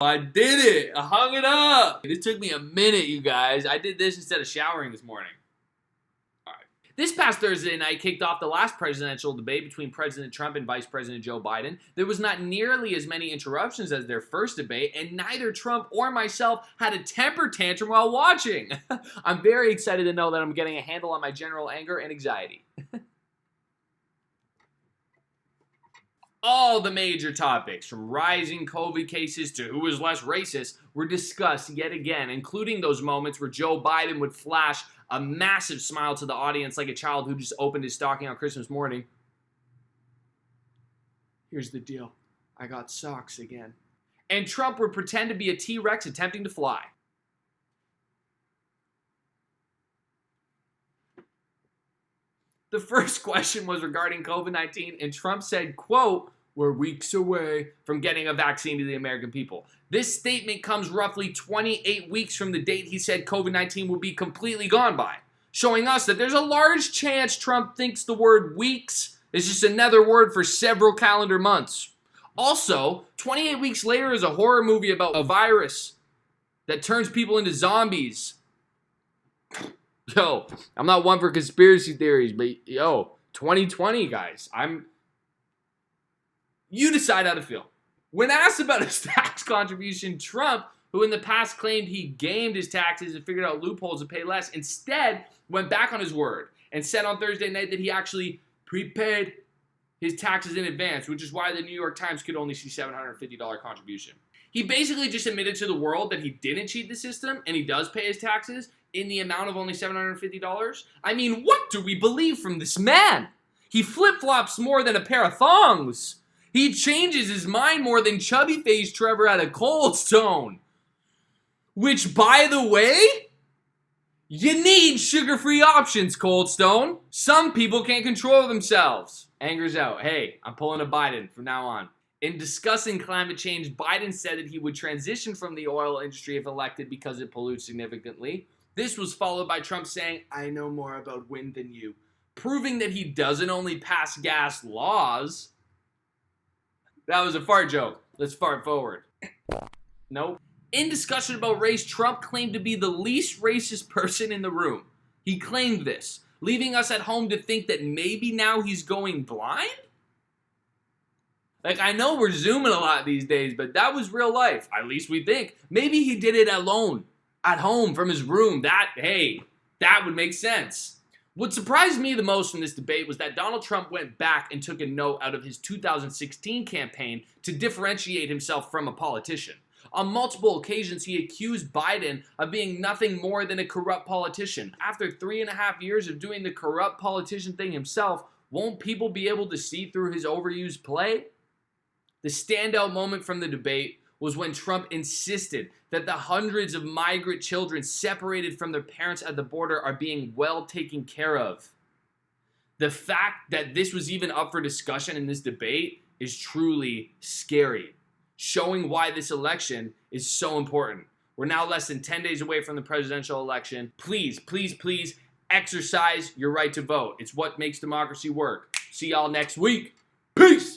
I did it. I hung it up. It took me a minute, you guys. I did this instead of showering this morning. All right. This past Thursday night kicked off the last presidential debate between President Trump and Vice President Joe Biden. There was not nearly as many interruptions as their first debate, and neither Trump or myself had a temper tantrum while watching. I'm very excited to know that I'm getting a handle on my general anger and anxiety. All the major topics, from rising COVID cases to who is less racist, were discussed yet again, including those moments where Joe Biden would flash a massive smile to the audience like a child who just opened his stocking on Christmas morning. Here's the deal. I got socks again. And Trump would pretend to be a T-Rex attempting to fly. The first question was regarding COVID-19, and Trump said, quote, "We're weeks away from getting a vaccine to the American people." This statement comes roughly 28 weeks from the date he said COVID-19 will be completely gone by, showing us that there's a large chance Trump thinks the word weeks is just another word for several calendar months. Also, 28 weeks later is a horror movie about a virus that turns people into zombies. Yo, I'm not one for conspiracy theories, but yo, 2020, guys, you decide how to feel. When asked about his tax contribution, Trump, who in the past claimed he gamed his taxes and figured out loopholes to pay less, instead went back on his word and said on Thursday night that he actually prepaid his taxes in advance, which is why the New York Times could only see $750 contribution. He basically just admitted to the world that he didn't cheat the system and he does pay his taxes in the amount of only $750. I mean, what do we believe from this man? He flip-flops more than a pair of thongs. He changes his mind more than chubby-faced Trevor at a Cold Stone. Which, by the way, you need sugar-free options, Cold Stone. Some people can't control themselves. Anger's out. Hey, I'm pulling a Biden from now on. In discussing climate change, Biden said that he would transition from the oil industry if elected because it pollutes significantly. This was followed by Trump saying, "I know more about wind than you," proving that he doesn't only pass gas laws. That was a fart joke. Let's fart forward. Nope. In discussion about race, Trump claimed to be the least racist person in the room. He claimed this, leaving us at home to think that maybe now he's going blind? Like, I know we're Zooming a lot these days, but that was real life. At least we think. Maybe he did it alone, at home, from his room. That would make sense. What surprised me the most from this debate was that Donald Trump went back and took a note out of his 2016 campaign to differentiate himself from a politician. On multiple occasions, he accused Biden of being nothing more than a corrupt politician. After 3.5 years of doing the corrupt politician thing himself, won't people be able to see through his overused play? The standout moment from the debate was when Trump insisted that the hundreds of migrant children separated from their parents at the border are being well taken care of. The fact that this was even up for discussion in this debate is truly scary, showing why this election is so important. We're now less than 10 days away from the presidential election. Please, please, please exercise your right to vote. It's what makes democracy work. See y'all next week. Peace!